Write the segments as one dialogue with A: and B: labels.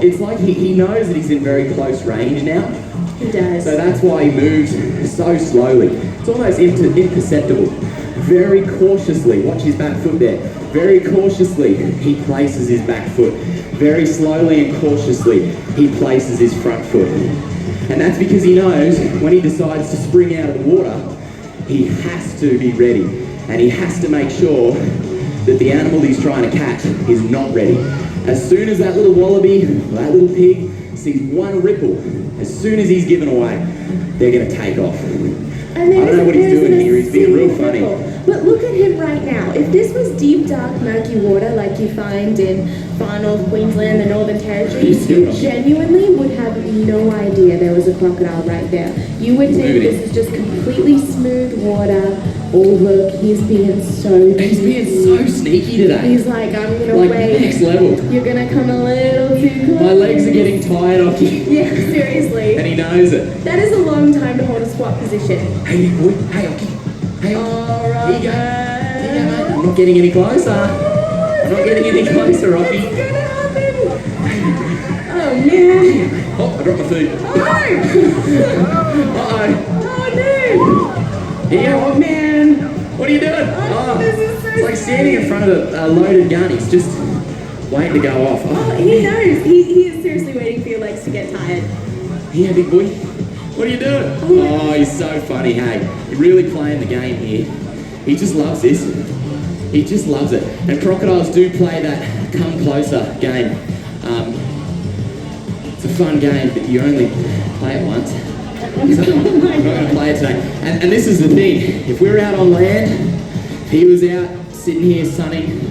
A: it's like he knows that he's in very close range now.
B: He does.
A: So that's why he moves so slowly. It's almost imperceptible. Very cautiously, watch his back foot there. Very cautiously, he places his back foot. Very slowly and cautiously, he places his front foot. And that's because he knows when he decides to spring out of the water, he has to be ready. And he has to make sure that the animal he's trying to catch is not ready. As soon as that little wallaby, that little pig, sees one ripple, as soon as he's given away, they're going to take off. I don't know what he's doing here. He's being real funny.
B: But look at him right now. If this was deep, dark, murky water like you find in far north Queensland, the Northern Territory, you genuinely would have no idea there was a crocodile right there. You would think this is just completely smooth water. Oh look, he's being so
A: sneaky today.
B: He's like, I'm gonna
A: like
B: wait.
A: Next level.
B: You're gonna come a little too close.
A: My legs are getting tired, Oki.
B: Yeah, seriously.
A: And he knows it.
B: That is a long time to hold a squat position.
A: Hey, big boy. Hey, Oki. Hey, Oki.
B: All right.
A: Here you go. Here you go, mate. I'm not getting any closer. I'm not getting any closer, Oki.
B: What's gonna happen? Oh man.
A: Oh, I dropped my food.
B: Oh!
A: Uh-oh.
B: Oh no!
A: Yeah, oh man! What are you doing?
B: Oh, this is so
A: it's like standing in front of a loaded gun. He's just waiting to go off.
B: Oh, he knows. He is seriously waiting for your legs to get tired.
A: Yeah, big boy. What are you doing? Oh, he's so funny, hey. You're really playing the game here. He just loves this. He just loves it. And crocodiles do play that come closer game. It's a fun game, but you only play it once. So I'm not going to play it today. And this is the thing. If we were out on land, if he was out sitting here sunning,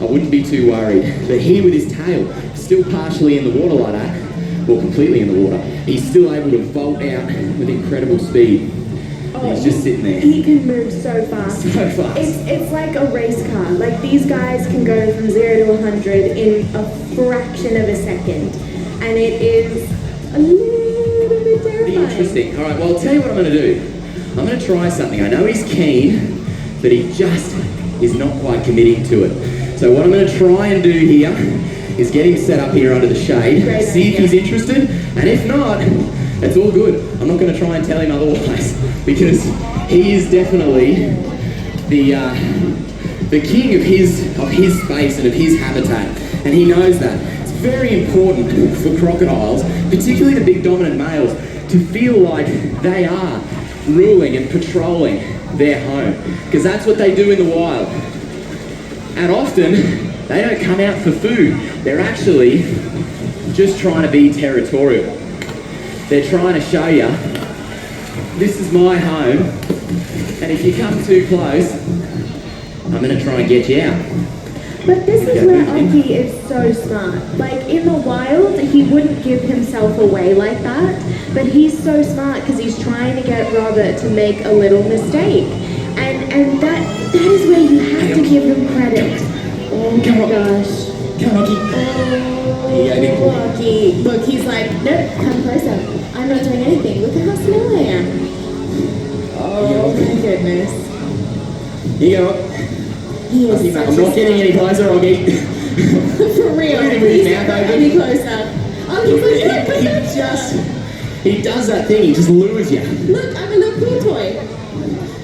A: I wouldn't be too worried. But here with his tail, still partially in the water like that, well, completely in the water, he's still able to vault out with incredible speed.
B: Oh,
A: he's just sitting there.
B: He can move so fast.
A: So fast.
B: It's like a race car. Like these guys can go from 0 to 100 in a fraction of a second. And it is a little bit terrifying.
A: Interesting. All right, well, I'll tell you what I'm going to do. I'm going to try something. I know he's keen, but he just is not quite committing to it. So what I'm going to try and do here is get him set up here under the shade, see if he's interested, and if not, that's all good. I'm not going to try and tell him otherwise, because he is definitely the king of his space and of his habitat, and he knows that. It's very important for crocodiles, particularly the big dominant males, to feel like they are ruling and patrolling their home, because that's what they do in the wild. And often, they don't come out for food. They're actually just trying to be territorial. They're trying to show you, this is my home, and if you come too close, I'm going to try and get you out.
B: But this is where Oki is so smart. Like in the wild, he wouldn't give himself away like that, but he's so smart because he's trying to get Robert to make a little mistake. And that is where you have to give him credit. Oh my gosh.
A: Come on, Oki.
B: Oh, Oki. Look, he's like, nope, come closer. I'm not doing anything. Look at how small I am. Oh my goodness.
A: Here you go.
B: He is
A: I'm not getting any closer, Oki.
B: For real. Please don't go any closer.
A: He does that thing, he just lures you.
B: Look, I'm a little pool toy.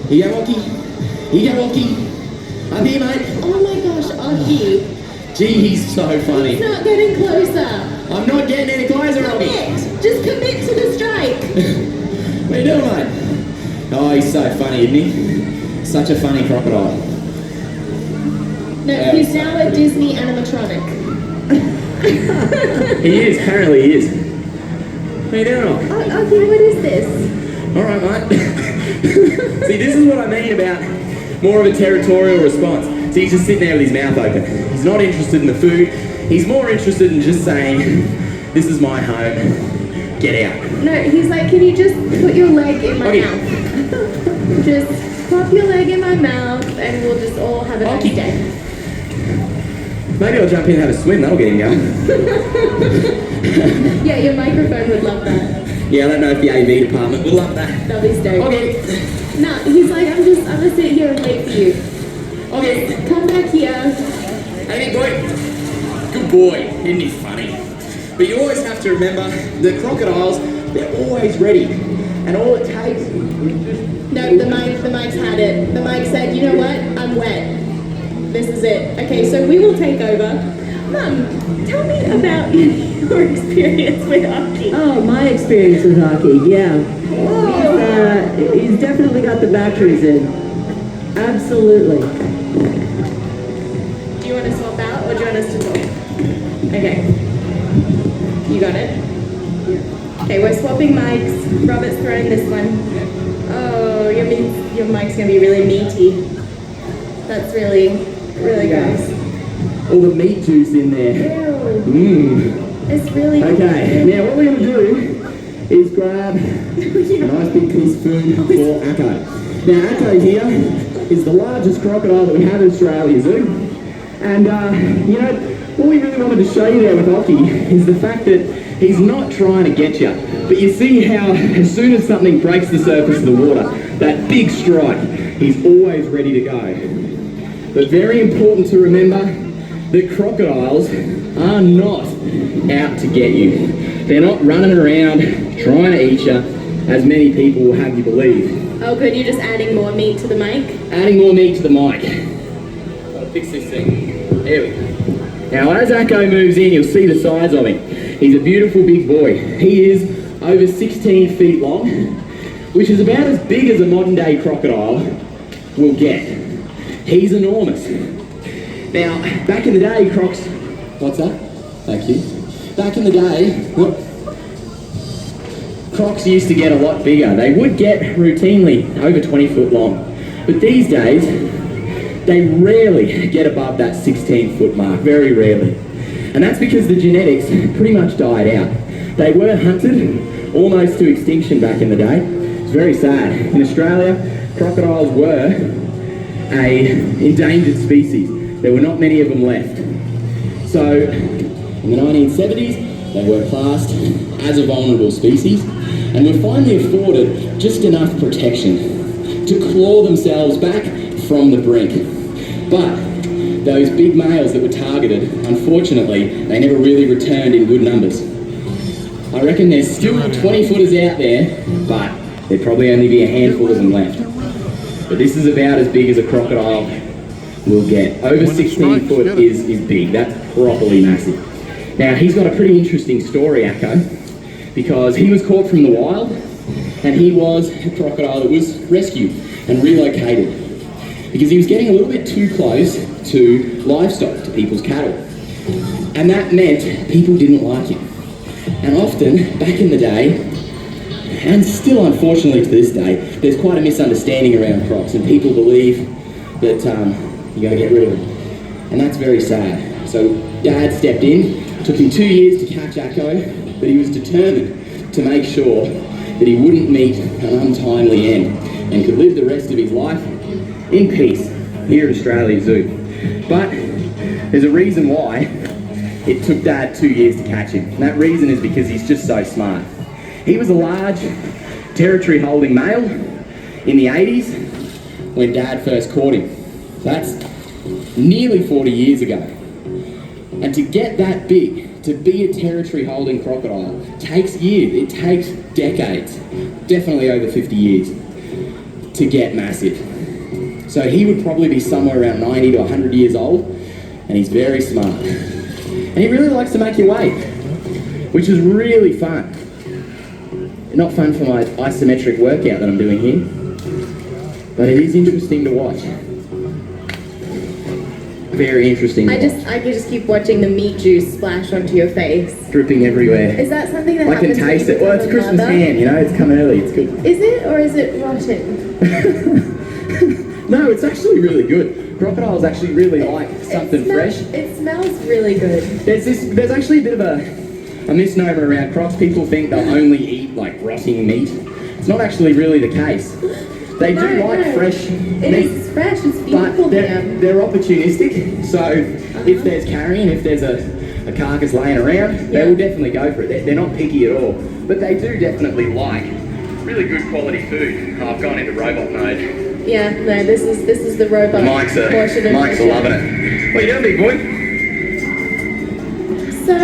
A: Here you go, Oki. Here you go, Oki. Up here, mate.
B: Oh my gosh, Oki.
A: Gee, he's so funny.
B: He's not getting closer.
A: I'm not getting any closer, Oki.
B: Just commit to the strike.
A: What are you doing, mate? Oh, he's so funny, isn't he? Such a funny crocodile.
B: No, he's now a Disney animatronic.
A: He is, apparently he is. What are you doing, Oki?
B: Oki, what is this?
A: Alright, mate. See, this is what I mean about more of a territorial response. See, he's just sitting there with his mouth open. He's not interested in the food. He's more interested in just saying, this is my home. Get out.
B: No, he's like, can you just put your leg in my mouth? Just pop your leg in my mouth and we'll just all have a nice day.
A: Maybe I'll jump in and have a swim. That'll get him going.
B: Yeah, your microphone would love that.
A: Yeah, I don't know if the AV department would love that.
B: That'll be stoked.
A: Okay.
B: No, he's like, I'm gonna sit here and wait for you.
A: Okay.
B: Come back here.
A: Hey, big boy. Good boy. Isn't he funny? But you always have to remember the crocodiles, they're always ready. And all it takes is just...
C: No, the mic's had it. The mic said, you know what? I'm wet. This is it. Okay, so we will take over. Mum, tell me about your experience with Aki.
D: Oh, my experience with hockey, yeah. He's definitely got the batteries in. Absolutely.
C: Do you want to swap out or do you want us to talk? Okay. You got it? Yeah. Okay, we're swapping mics. Robert's throwing this one. Oh, your mic's going to be really meaty. That's really gross.
A: All the meat juice in there.
C: Ew. It's really
A: Okay, now what we're going to do is grab a nice big piece of food for Akko. Now Akko here is the largest crocodile that we have in Australia Zoo. And you know, what we really wanted to show you there with Oki is the fact that he's not trying to get you. But you see how as soon as something breaks the surface of the water, that big strike, he's always ready to go. But very important to remember that crocodiles are not out to get you. They're not running around trying to eat you, as many people will have you believe.
C: Oh good, you're just adding more meat to the mic?
A: Adding more meat to the mic. I'll fix this thing. There we go. Now as Akko moves in, you'll see the size of him. He's a beautiful big boy. He is over 16 feet long, which is about as big as a modern day crocodile will get. He's enormous. Now, back in the day, crocs... What's that? Thank you. Back in the day, crocs used to get a lot bigger. They would get routinely over 20 foot long. But these days, they rarely get above that 16 foot mark, very rarely. And that's because the genetics pretty much died out. They were hunted almost to extinction back in the day. It's very sad. In Australia, crocodiles were an endangered species. There were not many of them left. So, in the 1970s, they were classed as a vulnerable species and were finally afforded just enough protection to claw themselves back from the brink. But those big males that were targeted, unfortunately, they never really returned in good numbers. I reckon there's still 20 footers out there, but there'd probably only be a handful of them left. But this is about as big as a crocodile will get. Over 16 foot is big. That's properly massive. Now, he's got a pretty interesting story, Akko, because he was caught from the wild, and he was a crocodile that was rescued and relocated because he was getting a little bit too close to livestock, to people's cattle. And that meant people didn't like him. And often, back in the day, and still unfortunately to this day, there's quite a misunderstanding around crocs, and people believe that you're going to get rid of them. And that's very sad. So Dad stepped in. Took him 2 years to catch Akko, but he was determined to make sure that he wouldn't meet an untimely end and could live the rest of his life in peace here at Australia Zoo. But there's a reason why it took Dad 2 years to catch him. And that reason is because he's just so smart. He was a large territory holding male in the 80s when Dad first caught him. That's nearly 40 years ago. And to get that big, to be a territory holding crocodile, takes years, it takes decades, definitely over 50 years, to get massive. So he would probably be somewhere around 90 to 100 years old, and he's very smart. And he really likes to make you wait, which is really fun. Not fun for my isometric workout that I'm doing here, but it is interesting to watch. Very interesting.
C: I could just keep watching the meat juice splash onto your face.
A: Dripping everywhere.
C: Is that something that
A: I
C: happens
A: can taste
C: when you
A: it. Well, it's
C: become a
A: Christmas
C: mother?
A: ham, you know, it's come early, it's good.
C: Is it, or is it rotten?
A: No, it's actually really good. Crocodiles actually really like something fresh.
C: It smells really good.
A: There's actually a bit of a misnomer around crocs. People think they'll only eat like rotting meat. It's not actually really the case. They do like fresh meat.
C: It is fresh, it's beautiful.
A: But they're opportunistic, so if there's carrion, if there's a carcass laying around, they will definitely go for it. They're not picky at all, but they do definitely like really good quality food. Oh, I've gone into robot mode.
C: Yeah, no, this is the robot
A: Mike's
C: portion of
A: loving it. What are you doing, big boy?
C: So